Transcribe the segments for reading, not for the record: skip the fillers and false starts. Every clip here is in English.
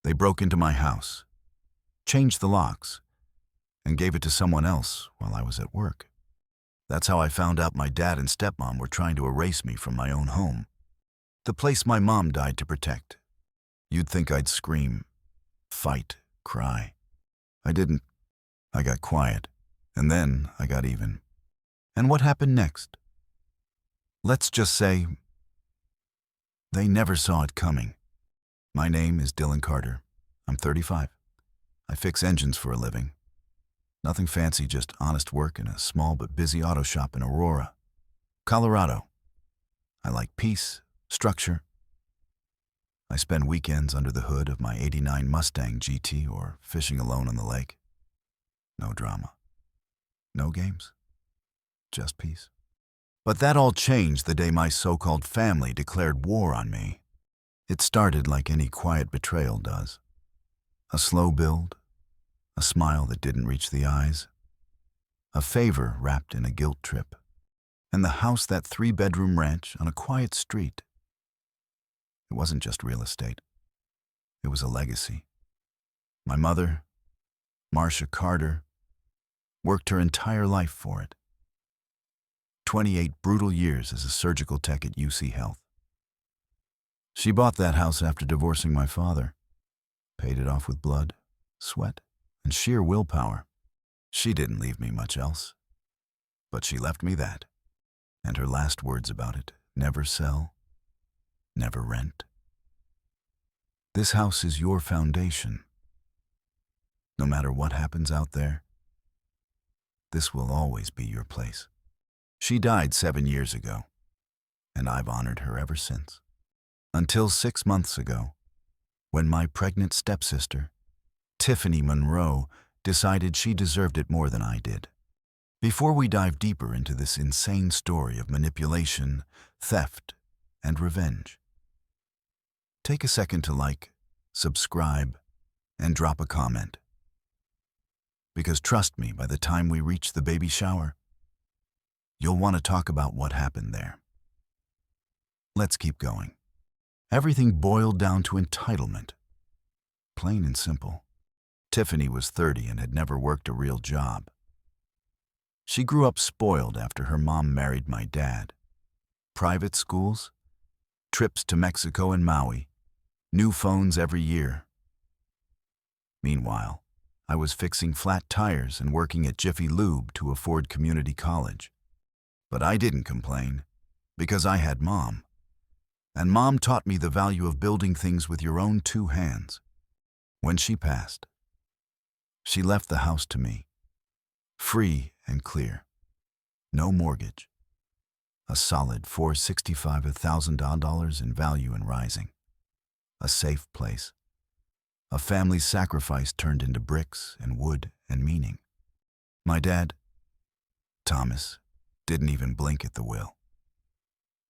They broke into my house, changed the locks, and gave it to someone else while I was at work. That's how I found out my dad and stepmom were trying to erase me from my own home, the place my mom died to protect. You'd think I'd scream, fight, cry. I didn't. I got quiet, and then I got even. And what happened next? Let's just say they never saw it coming. My name is Dylan Carter. I'm 35. I fix engines for a living. Nothing fancy, just honest work in a small but busy auto shop in Aurora, Colorado. I like peace, structure. I spend weekends under the hood of my '89 Mustang GT or fishing alone on the lake. No drama. No games. Just peace. But that all changed the day my so-called family declared war on me. It started like any quiet betrayal does. A slow build, a smile that didn't reach the eyes, a favor wrapped in a guilt trip, and the house, that 3-bedroom ranch on a quiet street. It wasn't just real estate. It was a legacy. My mother, Marcia Carter, worked her entire life for it. 28 brutal years as a surgical tech at UC Health. She bought that house after divorcing my father, paid it off with blood, sweat, and sheer willpower. She didn't leave me much else, but she left me that, and her last words about it: never sell, never rent. This house is your foundation. No matter what happens out there, this will always be your place. She died 7 years ago, and I've honored her ever since. Until 6 months ago, when my pregnant stepsister, Tiffany Monroe, decided she deserved it more than I did. Before we dive deeper into this insane story of manipulation, theft, and revenge, take a second to like, subscribe, and drop a comment. Because trust me, by the time we reach the baby shower, you'll want to talk about what happened there. Let's keep going. Everything boiled down to entitlement. Plain and simple. Tiffany was 30 and had never worked a real job. She grew up spoiled after her mom married my dad. Private schools, trips to Mexico and Maui, new phones every year. Meanwhile, I was fixing flat tires and working at Jiffy Lube to afford community college. But I didn't complain, because I had Mom. And Mom taught me the value of building things with your own 2 hands. When she passed, she left the house to me, free and clear. No mortgage. A solid $465,000, $1,000 in value and rising. A safe place. A family sacrifice turned into bricks and wood and meaning. My dad, Thomas, didn't even blink at the will.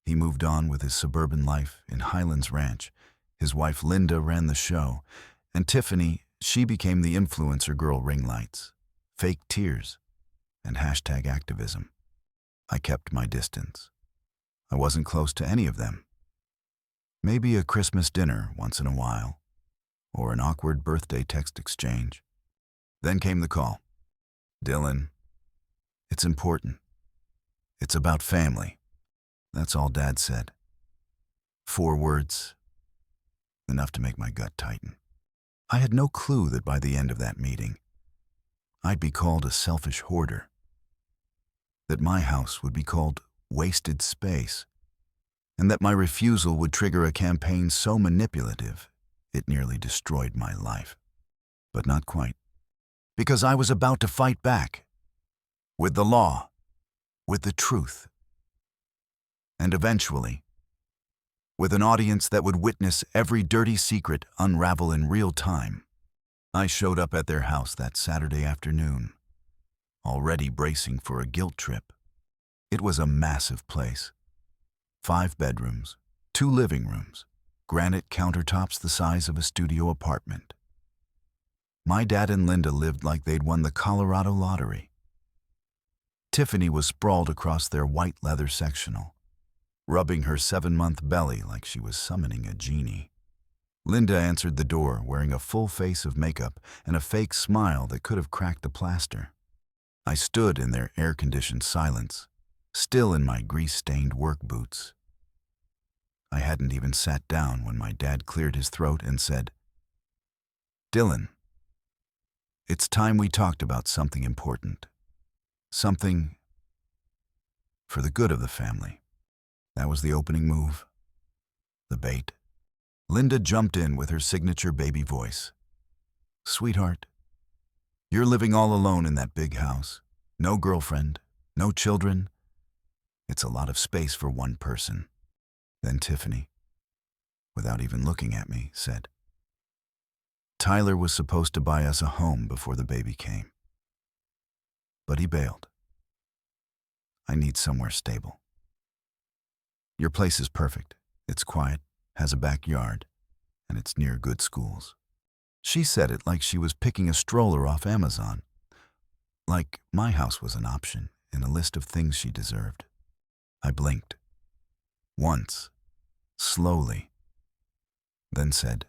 He moved on with his suburban life in Highlands Ranch. His wife Linda ran the show, and Tiffany, she became the influencer girl ring lights, fake tears, and hashtag activism. I kept my distance. I wasn't close to any of them. Maybe a Christmas dinner once in a while, or an awkward birthday text exchange. Then came the call. Dylan, it's important. It's about family. That's all Dad said. 4 words, enough to make my gut tighten. I had no clue that by the end of that meeting, I'd be called a selfish hoarder. That my house would be called wasted space, and that my refusal would trigger a campaign so manipulative it nearly destroyed my life. But not quite, because I was about to fight back, with the law, with the truth, and eventually, with an audience that would witness every dirty secret unravel in real time. I showed up at their house that Saturday afternoon, already bracing for a guilt trip. It was a massive place. 5 bedrooms, 2 living rooms, granite countertops the size of a studio apartment. My dad and Linda lived like they'd won the Colorado lottery. Tiffany was sprawled across their white leather sectional, rubbing her 7-month belly like she was summoning a genie. Linda answered the door, wearing a full face of makeup and a fake smile that could have cracked the plaster. I stood in their air-conditioned silence, still in my grease-stained work boots. I hadn't even sat down when my dad cleared his throat and said, "Dylan, it's time we talked about something important. Something for the good of the family." That was the opening move. The bait. Linda jumped in with her signature baby voice. "Sweetheart, you're living all alone in that big house. No girlfriend, no children. It's a lot of space for one person." Then Tiffany, without even looking at me, said, "Tyler was supposed to buy us a home before the baby came. But he bailed. I need somewhere stable. Your place is perfect. It's quiet, has a backyard, and it's near good schools." She said it like she was picking a stroller off Amazon, like my house was an option in a list of things she deserved. I blinked. Once, slowly, then said,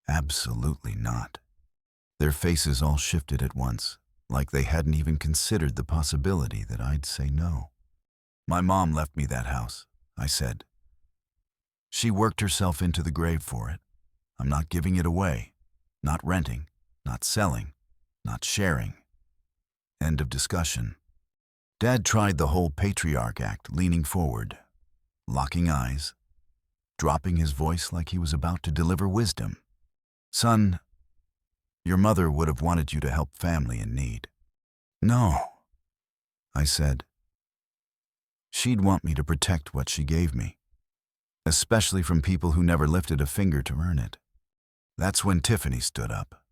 "Absolutely not." Their faces all shifted at once, like they hadn't even considered the possibility that I'd say no. "My mom left me that house," I said. "She worked herself into the grave for it. I'm not giving it away, not renting, not selling, not sharing." End of discussion. Dad tried the whole patriarch act, leaning forward, locking eyes, dropping his voice like he was about to deliver wisdom. "Son, your mother would have wanted you to help family in need." "No," I said. "She'd want me to protect what she gave me, especially from people who never lifted a finger to earn it." That's when Tiffany stood up,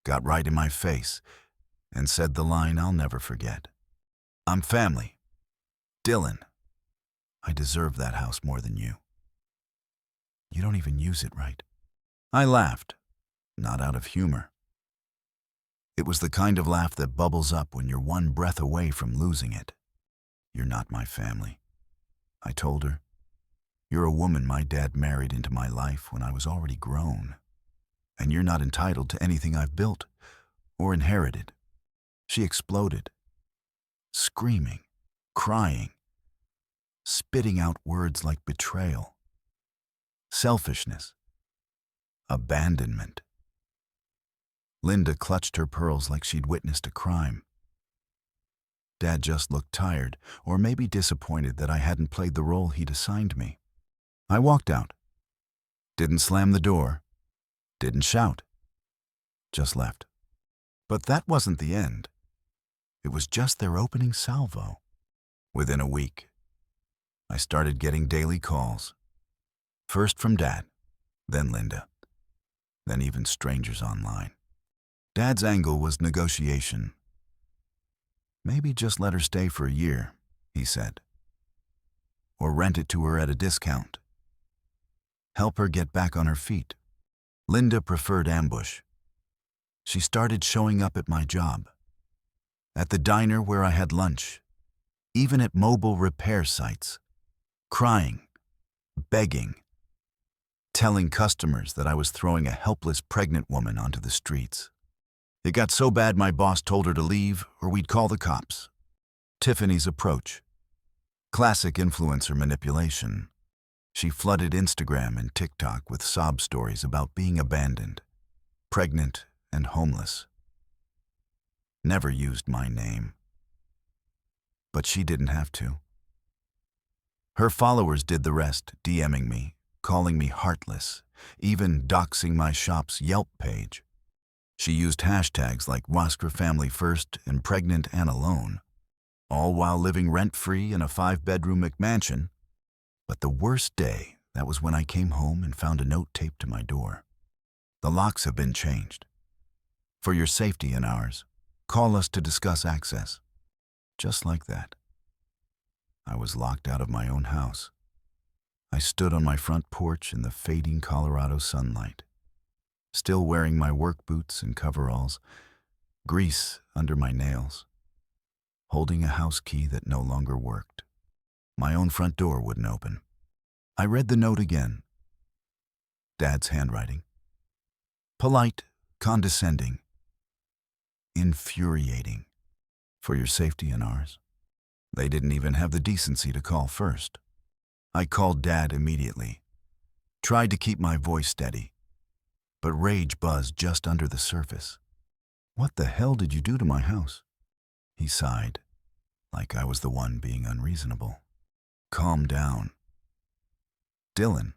got right in my face, and said the line I'll never forget. "I'm family. Dylan, I deserve that house more than you. You don't even use it right." I laughed, not out of humor. It was the kind of laugh that bubbles up when you're one breath away from losing it. "You're not my family," I told her. "You're a woman my dad married into my life when I was already grown, and you're not entitled to anything I've built or inherited." She exploded, screaming, crying, spitting out words like betrayal, selfishness, abandonment. Linda clutched her pearls like she'd witnessed a crime. Dad just looked tired, or maybe disappointed that I hadn't played the role he'd assigned me. I walked out. Didn't slam the door. Didn't shout. Just left. But that wasn't the end. It was just their opening salvo. Within a week, I started getting daily calls. First from Dad, then Linda, then even strangers online. Dad's angle was negotiation. "Maybe just let her stay for a year," he said. "Or rent it to her at a discount. Help her get back on her feet." Linda preferred ambush. She started showing up at my job, at the diner where I had lunch, even at mobile repair sites, crying, begging, telling customers that I was throwing a helpless pregnant woman onto the streets. It got so bad my boss told her to leave or we'd call the cops. Tiffany's approach. Classic influencer manipulation. She flooded Instagram and TikTok with sob stories about being abandoned, pregnant, and homeless. Never used my name. But she didn't have to. Her followers did the rest, DMing me, calling me heartless, even doxing my shop's Yelp page. She used hashtags like Waskra Family First and Pregnant and Alone, all while living rent-free in a 5-bedroom McMansion. But the worst day, that was when I came home and found a note taped to my door. "The locks have been changed. For your safety and ours, call us to discuss access." Just like that. I was locked out of my own house. I stood on my front porch in the fading Colorado sunlight, still wearing my work boots and coveralls, grease under my nails, holding a house key that no longer worked. My own front door wouldn't open. I read the note again. Dad's handwriting. Polite, condescending, infuriating. For your safety and ours. They didn't even have the decency to call first. I called Dad immediately. Tried to keep my voice steady. But rage buzzed just under the surface. What the hell did you do to my house? He sighed, like I was the one being unreasonable. Calm down. Dylan.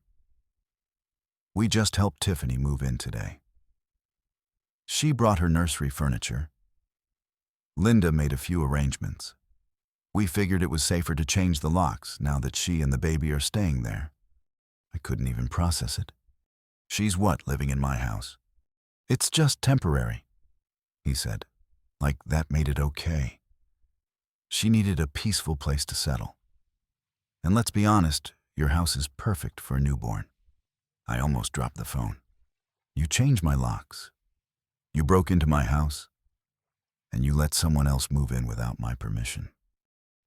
We just helped Tiffany move in today. She brought her nursery furniture. Linda made a few arrangements. We figured it was safer to change the locks now that she and the baby are staying there. I couldn't even process it. She's what, living in my house? It's just temporary, he said, like that made it okay. She needed a peaceful place to settle. And let's be honest, your house is perfect for a newborn. I almost dropped the phone. You changed my locks. You broke into my house. And you let someone else move in without my permission.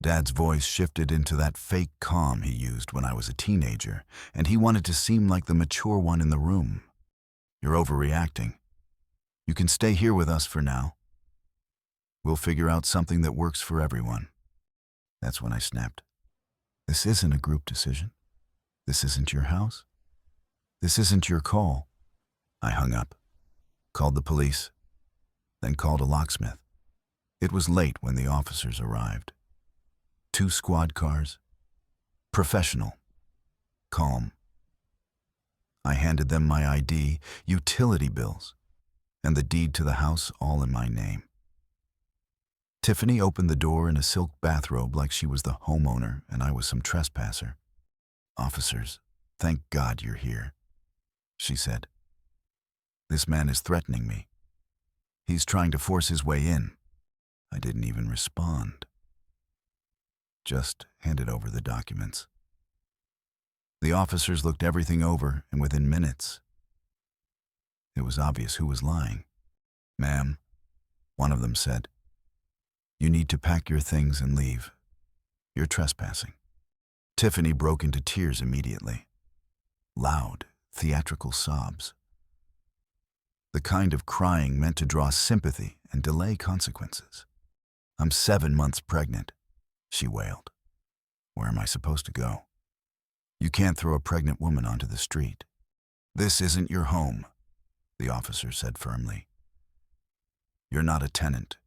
Dad's voice shifted into that fake calm he used when I was a teenager, and he wanted to seem like the mature one in the room. You're overreacting. You can stay here with us for now. We'll figure out something that works for everyone. That's when I snapped. This isn't a group decision. This isn't your house. This isn't your call. I hung up, called the police, then called a locksmith. It was late when the officers arrived. 2 squad cars. Professional. Calm. I handed them my ID, utility bills, and the deed to the house all in my name. Tiffany opened the door in a silk bathrobe like she was the homeowner and I was some trespasser. Officers, thank God you're here, she said. This man is threatening me. He's trying to force his way in. I didn't even respond. Just handed over the documents. The officers looked everything over, and within minutes, it was obvious who was lying. Ma'am, one of them said, you need to pack your things and leave. You're trespassing. Tiffany broke into tears immediately. Loud, theatrical sobs. The kind of crying meant to draw sympathy and delay consequences. I'm 7 months pregnant, she wailed. Where am I supposed to go? You can't throw a pregnant woman onto the street. This isn't your home, the officer said firmly. You're not a tenant.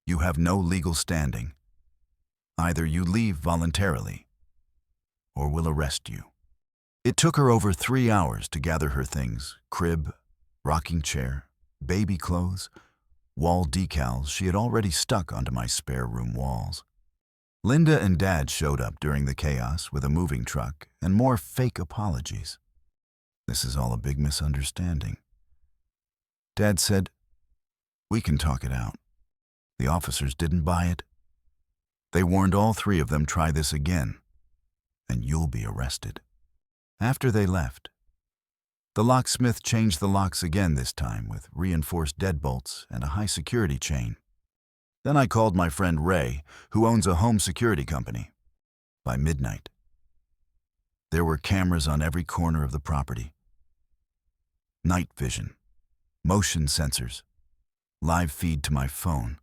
You have no legal standing. Either you leave voluntarily, or we'll arrest you. It took her over 3 hours to gather her things, crib, rocking chair, baby clothes, wall decals she had already stuck onto my spare room walls. Linda and Dad showed up during the chaos with a moving truck and more fake apologies. This is all a big misunderstanding. Dad said, we can talk it out. The officers didn't buy it. They warned all 3 of them try this again, and you'll be arrested. After they left, the locksmith changed the locks again this time with reinforced deadbolts and a high-security chain. Then I called my friend Ray, who owns a home security company. By midnight, there were cameras on every corner of the property. Night vision, motion sensors, live feed to my phone.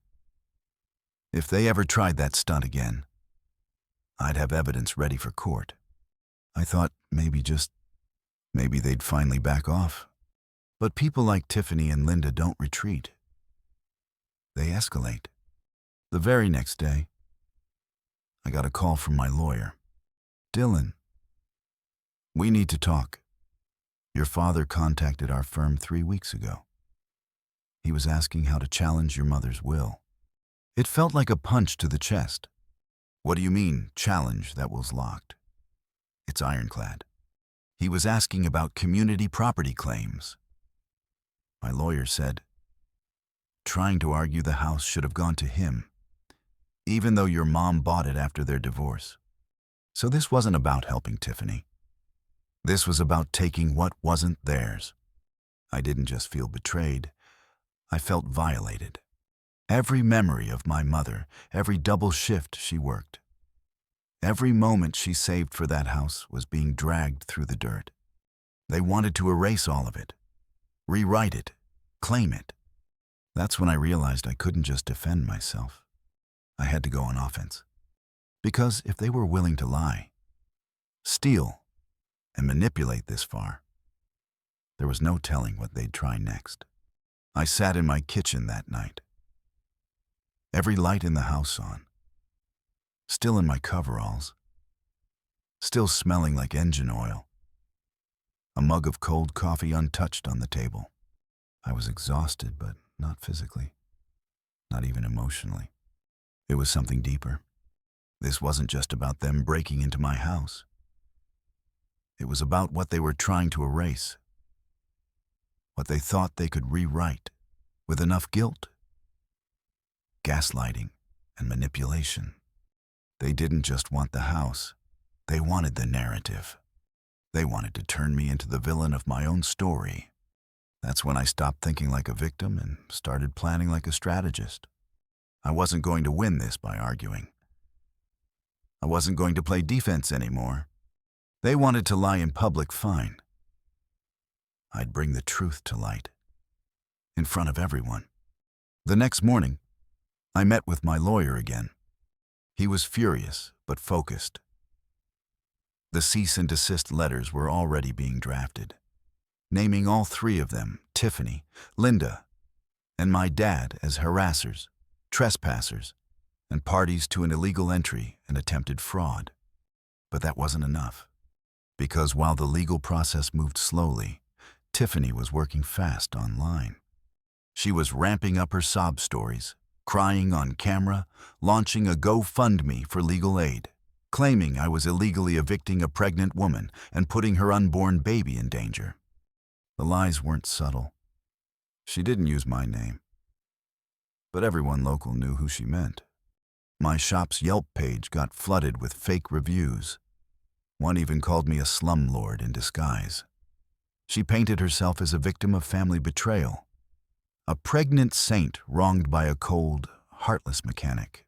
If they ever tried that stunt again, I'd have evidence ready for court. I thought maybe they'd finally back off. But people like Tiffany and Linda don't retreat. They escalate. The very next day, I got a call from my lawyer. Dylan, we need to talk. Your father contacted our firm 3 weeks ago. He was asking how to challenge your mother's will. It felt like a punch to the chest. What do you mean, challenge that will's locked? It's ironclad. He was asking about community property claims. My lawyer said, trying to argue the house should have gone to him, even though your mom bought it after their divorce. So this wasn't about helping Tiffany. This was about taking what wasn't theirs. I didn't just feel betrayed. I felt violated. Every memory of my mother, every double shift she worked, every moment she saved for that house was being dragged through the dirt. They wanted to erase all of it, rewrite it, claim it. That's when I realized I couldn't just defend myself. I had to go on offense. Because if they were willing to lie, steal, and manipulate this far, there was no telling what they'd try next. I sat in my kitchen that night, every light in the house on, still in my coveralls, still smelling like engine oil, a mug of cold coffee untouched on the table. I was exhausted, but not physically, not even emotionally. It was something deeper. This wasn't just about them breaking into my house. It was about what they were trying to erase, what they thought they could rewrite with enough guilt, gaslighting, and manipulation. They didn't just want the house. They wanted the narrative. They wanted to turn me into the villain of my own story. That's when I stopped thinking like a victim and started planning like a strategist. I wasn't going to win this by arguing. I wasn't going to play defense anymore. They wanted to lie in public, fine. I'd bring the truth to light, in front of everyone. The next morning, I met with my lawyer again. He was furious, but focused. The cease and desist letters were already being drafted, naming all three of them, Tiffany, Linda, and my dad, as harassers, trespassers, and parties to an illegal entry and attempted fraud. But that wasn't enough, because while the legal process moved slowly, Tiffany was working fast online. She was ramping up her sob stories, crying on camera, launching a GoFundMe for legal aid, claiming I was illegally evicting a pregnant woman and putting her unborn baby in danger. The lies weren't subtle. She didn't use my name, but everyone local knew who she meant. My shop's Yelp page got flooded with fake reviews. One even called me a slumlord in disguise. She painted herself as a victim of family betrayal, a pregnant saint wronged by a cold, heartless mechanic.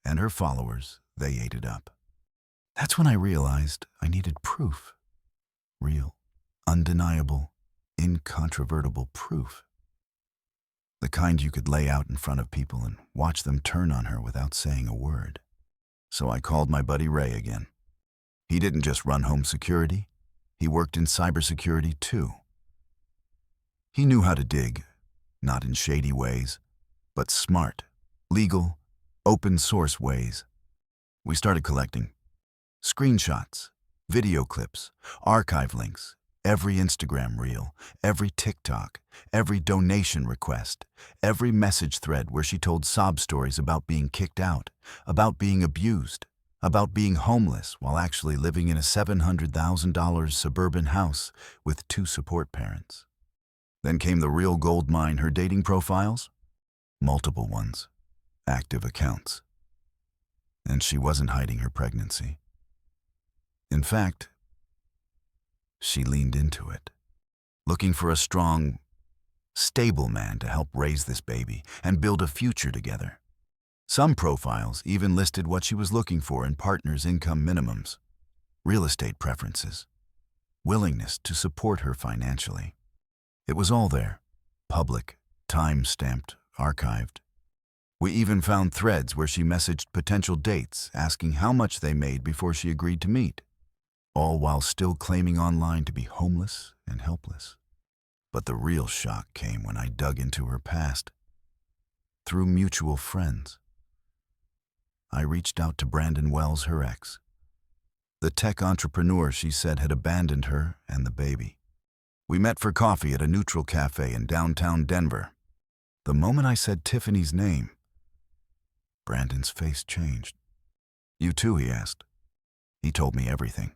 And her followers, they ate it up. That's when I realized I needed proof. Real, undeniable, incontrovertible proof. The kind you could lay out in front of people and watch them turn on her without saying a word. So I called my buddy Ray again. He didn't just run home security. He worked in cybersecurity too. He knew how to dig, not in shady ways, but smart, legal, open source ways. We started collecting screenshots, video clips, archive links, every Instagram reel, every TikTok, every donation request, every message thread where she told sob stories about being kicked out, about being abused, about being homeless while actually living in a $700,000 suburban house with 2 support parents. Then came the real gold mine, her dating profiles. Multiple ones, active accounts. And she wasn't hiding her pregnancy. In fact, she leaned into it, looking for a strong, stable man to help raise this baby and build a future together. Some profiles even listed what she was looking for in partners' income minimums, real estate preferences, willingness to support her financially. It was all there, public, time-stamped, archived. We even found threads where she messaged potential dates, asking how much they made before she agreed to meet, all while still claiming online to be homeless and helpless. But the real shock came when I dug into her past. Through mutual friends, I reached out to Brandon Wells, her ex, the tech entrepreneur she said had abandoned her and the baby. We met for coffee at a neutral cafe in downtown Denver. The moment I said Tiffany's name, Brandon's face changed. "You too?" he asked. He told me everything.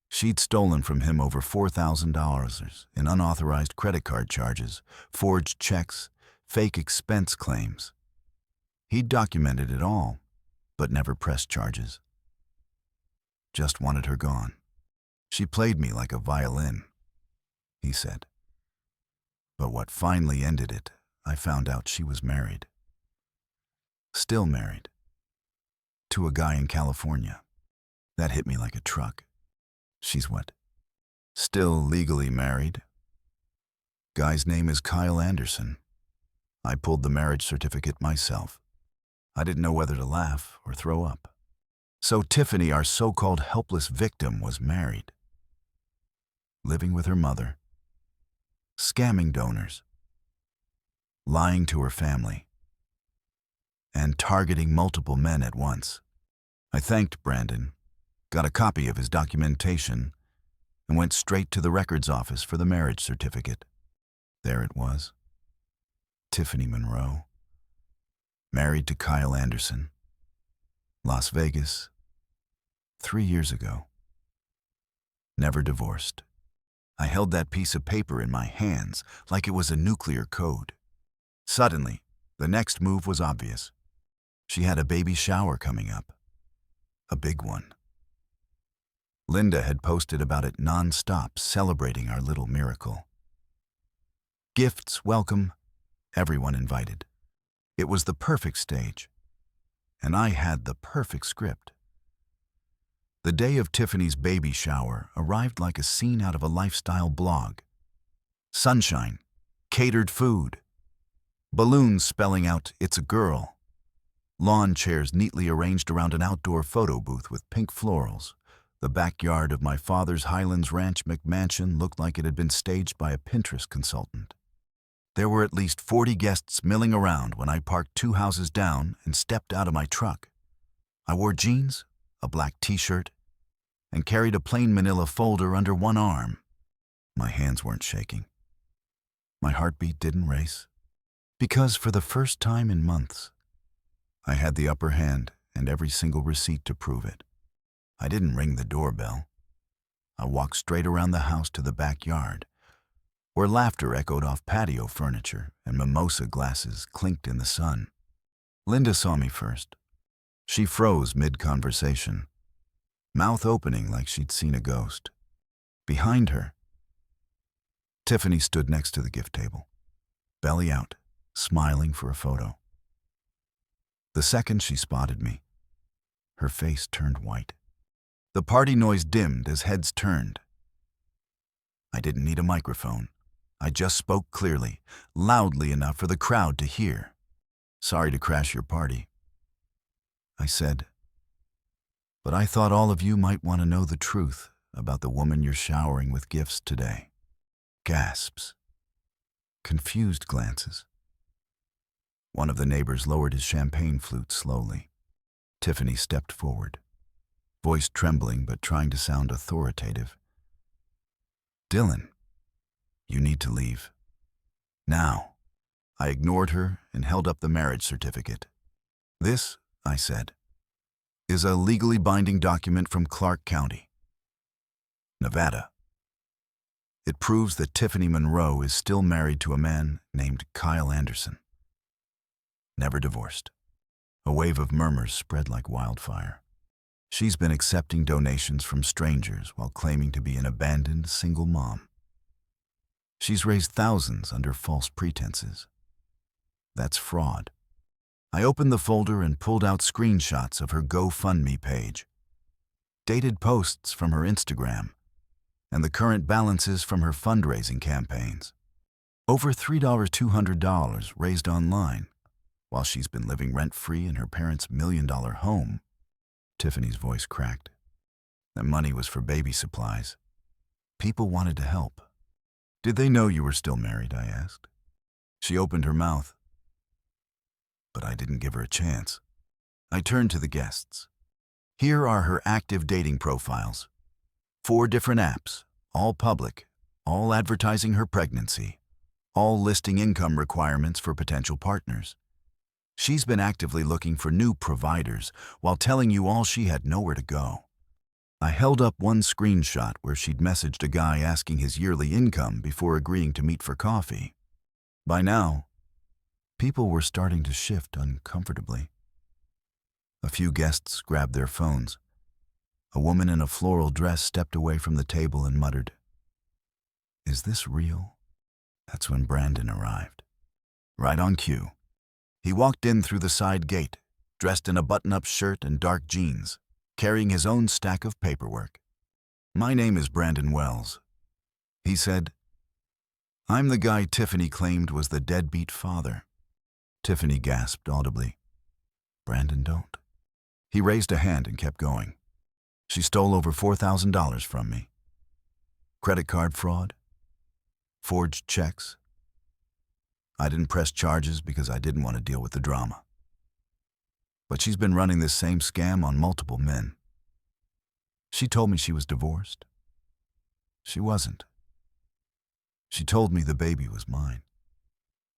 She'd stolen from him over $4,000 in unauthorized credit card charges, forged checks, fake expense claims. He'd documented it all, but never pressed charges. Just wanted her gone. "She played me like a violin," he said. But what finally ended it, I found out she was married. Still married. To a guy in California. That hit me like a truck. She's what, Still legally married. Guy's name is Kyle Anderson. I pulled the marriage certificate myself. I didn't know whether to laugh or throw up. So Tiffany, our so-called helpless victim, was married, living with her mother, scamming donors, lying to her family, and targeting multiple men at once. I thanked Brandon, got a copy of his documentation, and went straight to the records office for the marriage certificate. There it was. Tiffany Monroe, married to Kyle Anderson, Las Vegas, 3 years ago. Never divorced. I held that piece of paper in my hands like it was a nuclear code. Suddenly, the next move was obvious. She had a baby shower coming up. A big one. Linda had posted about it non-stop, celebrating our little miracle. Gifts, welcome, everyone invited. It was the perfect stage, and I had the perfect script. The day of Tiffany's baby shower arrived like a scene out of a lifestyle blog. Sunshine, catered food, balloons spelling out, "It's a girl," lawn chairs neatly arranged around an outdoor photo booth with pink florals. The backyard of my father's Highlands Ranch McMansion looked like it had been staged by a Pinterest consultant. There were at least 40 guests milling around when I parked 2 houses down and stepped out of my truck. I wore jeans, a black t-shirt, and carried a plain manila folder under one arm. My hands weren't shaking. My heartbeat didn't race. Because for the first time in months, I had the upper hand and every single receipt to prove it. I didn't ring the doorbell. I walked straight around the house to the backyard, where laughter echoed off patio furniture and mimosa glasses clinked in the sun. Linda saw me first. She froze mid-conversation, mouth opening like she'd seen a ghost. Behind her, Tiffany stood next to the gift table, belly out, smiling for a photo. The second she spotted me, her face turned white. The party noise dimmed as heads turned. I didn't need a microphone. I just spoke clearly, loudly enough for the crowd to hear. "Sorry to crash your party," I said. "But I thought all of you might want to know the truth about the woman you're showering with gifts today." Gasps. Confused glances. One of the neighbors lowered his champagne flute slowly. Tiffany stepped forward, voice trembling but trying to sound authoritative. "Dylan, you need to leave. Now." I ignored her and held up the marriage certificate. "This," I said, "is a legally binding document from Clark County, Nevada. It proves that Tiffany Monroe is still married to a man named Kyle Anderson. Never divorced." A wave of murmurs spread like wildfire. She's been accepting donations from strangers while claiming to be an abandoned single mom. She's raised thousands under false pretenses. That's fraud. I opened the folder and pulled out screenshots of her GoFundMe page, dated posts from her Instagram, and the current balances from her fundraising campaigns. Over $3,200 raised online, while she's been living rent-free in her parents' $1 million home. Tiffany's voice cracked. The money was for baby supplies. People wanted to help. "Did they know you were still married?" I asked. She opened her mouth, but I didn't give her a chance. I turned to the guests. Here are her active dating profiles. 4 different apps, all public, all advertising her pregnancy, all listing income requirements for potential partners. She's been actively looking for new providers while telling you all she had nowhere to go. I held up one screenshot where she'd messaged a guy asking his yearly income before agreeing to meet for coffee. By now, people were starting to shift uncomfortably. A few guests grabbed their phones. A woman in a floral dress stepped away from the table and muttered, "Is this real?" That's when Brandon arrived. Right on cue. He walked in through the side gate, dressed in a button-up shirt and dark jeans, carrying his own stack of paperwork. "My name is Brandon Wells. He said, "I'm the guy Tiffany claimed was the deadbeat father." Tiffany gasped audibly. "Brandon, don't." He raised a hand and kept going. "She stole over $4,000 from me. Credit card fraud, forged checks. I didn't press charges because I didn't want to deal with the drama. But she's been running this same scam on multiple men. She told me she was divorced. She wasn't. She told me the baby was mine.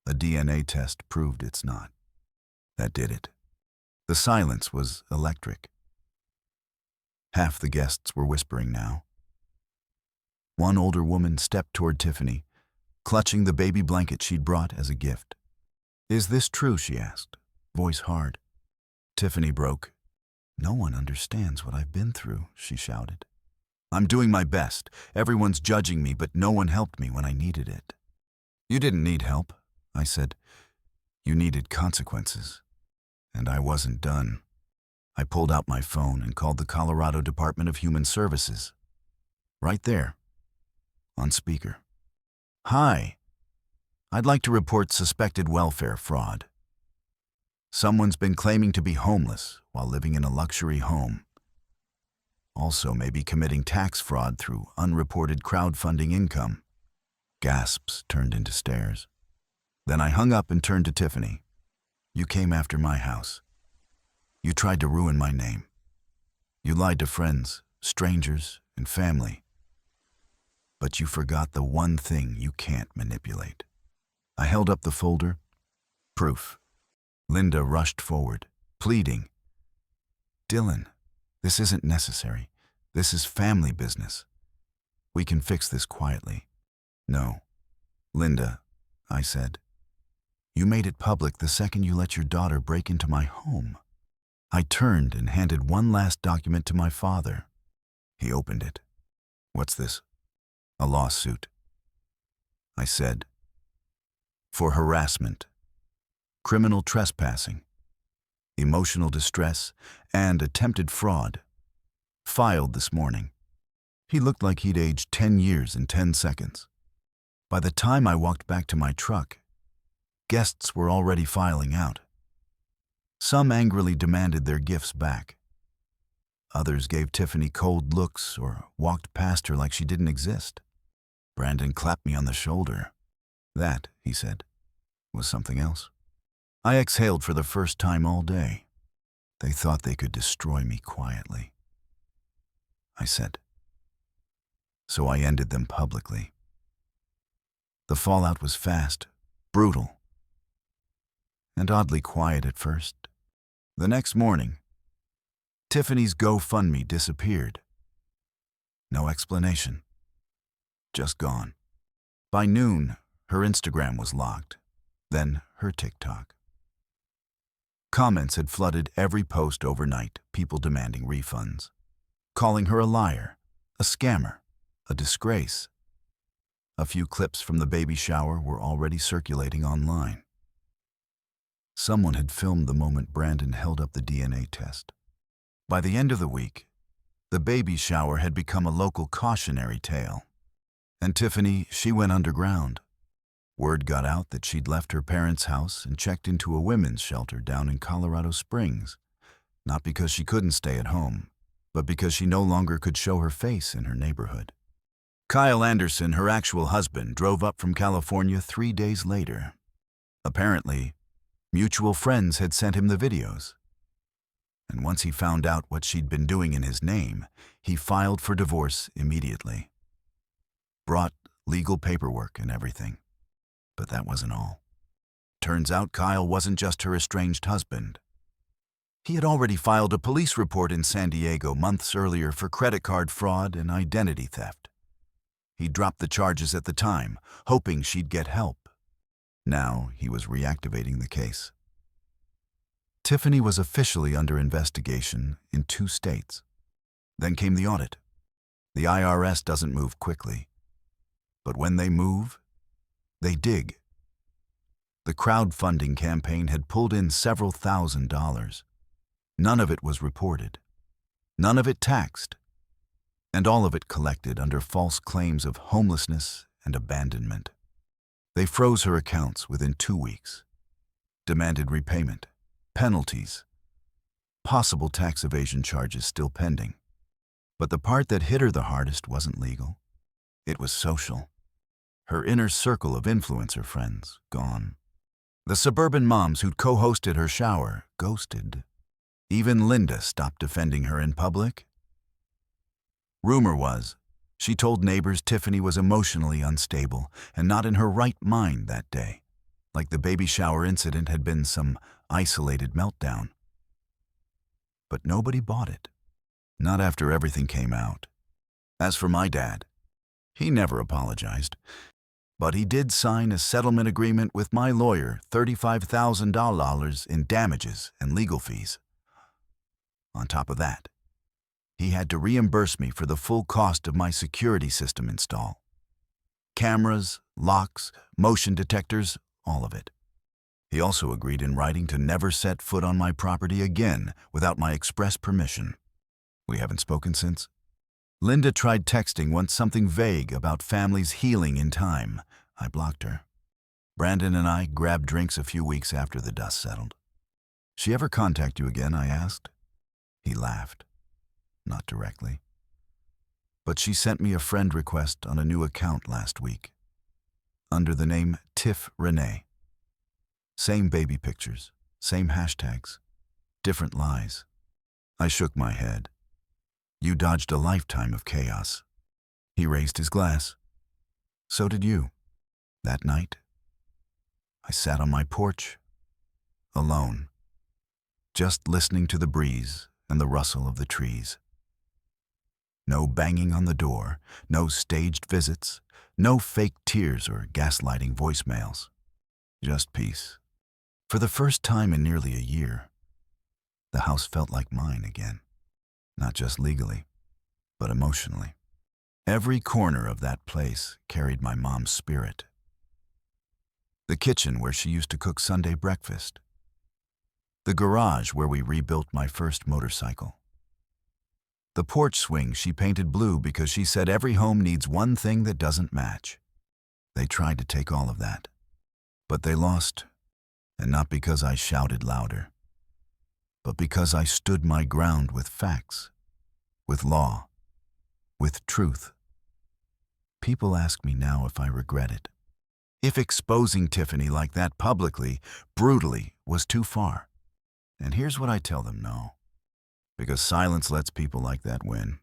A DNA test proved it's not. That did it." The silence was electric. Half the guests were whispering now. One older woman stepped toward Tiffany, clutching the baby blanket she'd brought as a gift. "Is this true?" she asked, voice hard. Tiffany broke. "No one understands what I've been through," she shouted. "I'm doing my best. Everyone's judging me, but no one helped me when I needed it." "You didn't need help," I said. "You needed consequences." And I wasn't done. I pulled out my phone and called the Colorado Department of Human Services. Right there, on speaker. "Hi. I'd like to report suspected welfare fraud. Someone's been claiming to be homeless while living in a luxury home. Also maybe committing tax fraud through unreported crowdfunding income." Gasps turned into stares. Then I hung up and turned to Tiffany. "You came after my house. You tried to ruin my name. You lied to friends, strangers, and family. But you forgot the one thing you can't manipulate." I held up the folder. Proof. Linda rushed forward, pleading. "Dylan, this isn't necessary. This is family business. We can fix this quietly." "No, Linda," I said. "You made it public the second you let your daughter break into my home." I turned and handed one last document to my father. He opened it. "What's this?" "A lawsuit," I said. "For harassment, criminal trespassing, emotional distress, and attempted fraud. Filed this morning." He looked like he'd aged 10 years in 10 seconds. By the time I walked back to my truck, guests were already filing out. Some angrily demanded their gifts back. Others gave Tiffany cold looks or walked past her like she didn't exist. Brandon clapped me on the shoulder. That, he said, was something else. I exhaled for the first time all day. They thought they could destroy me quietly. I said. So I ended them publicly. The fallout was fast, brutal, and oddly quiet at first. The next morning, Tiffany's GoFundMe disappeared. No explanation. Just gone. By noon, her Instagram was locked, then her TikTok. Comments had flooded every post overnight, people demanding refunds, calling her a liar, a scammer, a disgrace. A few clips from the baby shower were already circulating online. Someone had filmed the moment Brandon held up the DNA test. By the end of the week, the baby shower had become a local cautionary tale. And Tiffany, she went underground. Word got out that she'd left her parents' house and checked into a women's shelter down in Colorado Springs, not because she couldn't stay at home, but because she no longer could show her face in her neighborhood. Kyle Anderson, her actual husband, drove up from California 3 days later. Apparently, mutual friends had sent him the videos. And once he found out what she'd been doing in his name, he filed for divorce immediately. Brought legal paperwork and everything. But that wasn't all. Turns out Kyle wasn't just her estranged husband. He had already filed a police report in San Diego months earlier for credit card fraud and identity theft. He dropped the charges at the time, hoping she'd get help. Now he was reactivating the case. Tiffany was officially under investigation in 2 states. Then came the audit. The IRS doesn't move quickly. But when they move, they dig. The crowdfunding campaign had pulled in several $1,000s. None of it was reported. None of it taxed. and all of it collected under false claims of homelessness and abandonment. They froze her accounts within 2 weeks, demanded repayment, penalties, possible tax evasion charges still pending. But the part that hit her the hardest wasn't legal. It was social. Her inner circle of influencer friends, gone. The suburban moms who'd co-hosted her shower, ghosted. Even Linda stopped defending her in public. Rumor was, she told neighbors Tiffany was emotionally unstable and not in her right mind that day, like the baby shower incident had been some isolated meltdown. But nobody bought it. Not after everything came out. As for my dad, he never apologized. But he did sign a settlement agreement with my lawyer, $35,000 in damages and legal fees. On top of that, he had to reimburse me for the full cost of my security system install. Cameras, locks, motion detectors, all of it. He also agreed in writing to never set foot on my property again without my express permission. We haven't spoken since. Linda tried texting once something vague about families healing in time. I blocked her. Brandon and I grabbed drinks a few weeks after the dust settled. She ever contact you again, I asked. He laughed. Not directly. But she sent me a friend request on a new account last week, under the name Tiff Renee. Same baby pictures, same hashtags, different lies. I shook my head. You dodged a lifetime of chaos. He raised his glass. So did you. That night, I sat on my porch, alone, just listening to the breeze and the rustle of the trees. No banging on the door, no staged visits, no fake tears or gaslighting voicemails. Just peace. For the first time in nearly a year, the house felt like mine again. Not just legally, but emotionally. Every corner of that place carried my mom's spirit. The kitchen where she used to cook Sunday breakfast. The garage where we rebuilt my first motorcycle. The porch swing she painted blue because she said every home needs one thing that doesn't match. They tried to take all of that, but they lost, and not because I shouted louder, but because I stood my ground with facts, with law, with truth. People ask me now if I regret it. If exposing Tiffany like that publicly, brutally, was too far. And here's what I tell them: no. Because silence lets people like that win.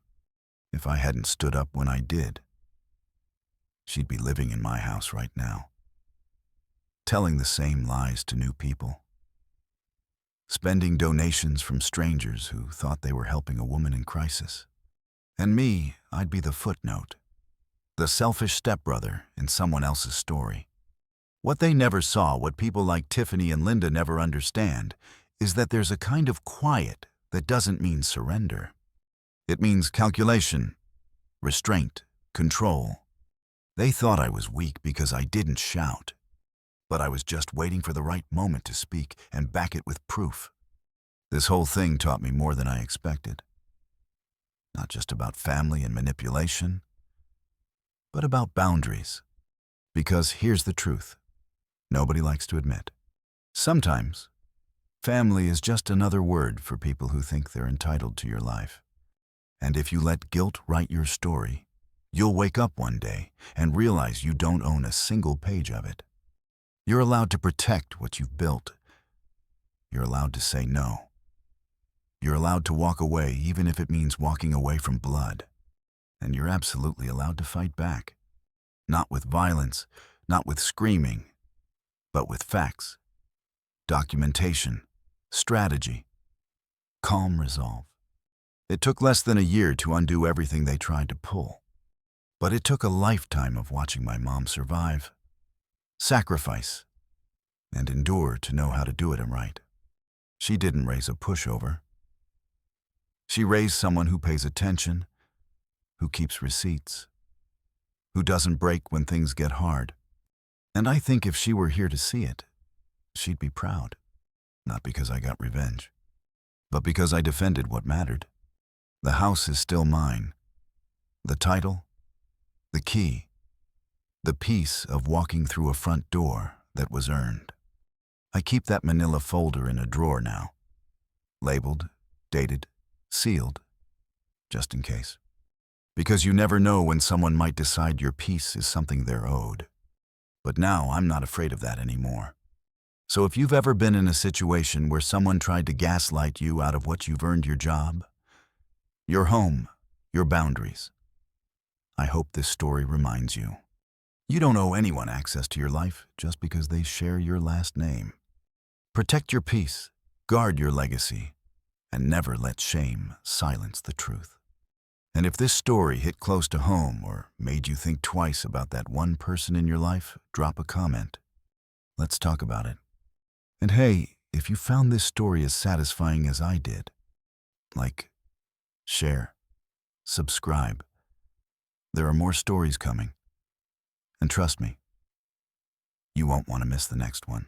If I hadn't stood up when I did, she'd be living in my house right now, telling the same lies to new people, spending donations from strangers who thought they were helping a woman in crisis. And me, I'd be the footnote, the selfish stepbrother in someone else's story. What they never saw, what people like Tiffany and Linda never understand, is that there's a kind of quiet that doesn't mean surrender. It means calculation, restraint, control. They thought I was weak because I didn't shout, but I was just waiting for the right moment to speak and back it with proof. This whole thing taught me more than I expected. Not just about family and manipulation, but about boundaries. Because here's the truth nobody likes to admit. Sometimes, family is just another word for people who think they're entitled to your life. And if you let guilt write your story, you'll wake up one day and realize you don't own a single page of it. You're allowed to protect what you've built. You're allowed to say no. You're allowed to walk away even if it means walking away from blood. And you're absolutely allowed to fight back. Not with violence, not with screaming, but with facts, documentation, strategy, calm resolve. It took less than a year to undo everything they tried to pull. But it took a lifetime of watching my mom survive, sacrifice, and endure to know how to do it right. She didn't raise a pushover. She raised someone who pays attention, who keeps receipts, who doesn't break when things get hard. And I think if she were here to see it, she'd be proud. Not because I got revenge, but because I defended what mattered. The house is still mine, The title? The key. The peace of walking through a front door that was earned. I keep that manila folder in a drawer now. Labeled, dated, sealed, just in case. Because you never know when someone might decide your peace is something they're owed. But now I'm not afraid of that anymore. So if you've ever been in a situation where someone tried to gaslight you out of what you've earned your job, your home, your boundaries, I hope this story reminds you. You don't owe anyone access to your life just because they share your last name. Protect your peace, guard your legacy, and never let shame silence the truth. And if this story hit close to home or made you think twice about that one person in your life, drop a comment. Let's talk about it. And hey, if you found this story as satisfying as I did, like, share, subscribe. There are more stories coming. And trust me, you won't want to miss the next one.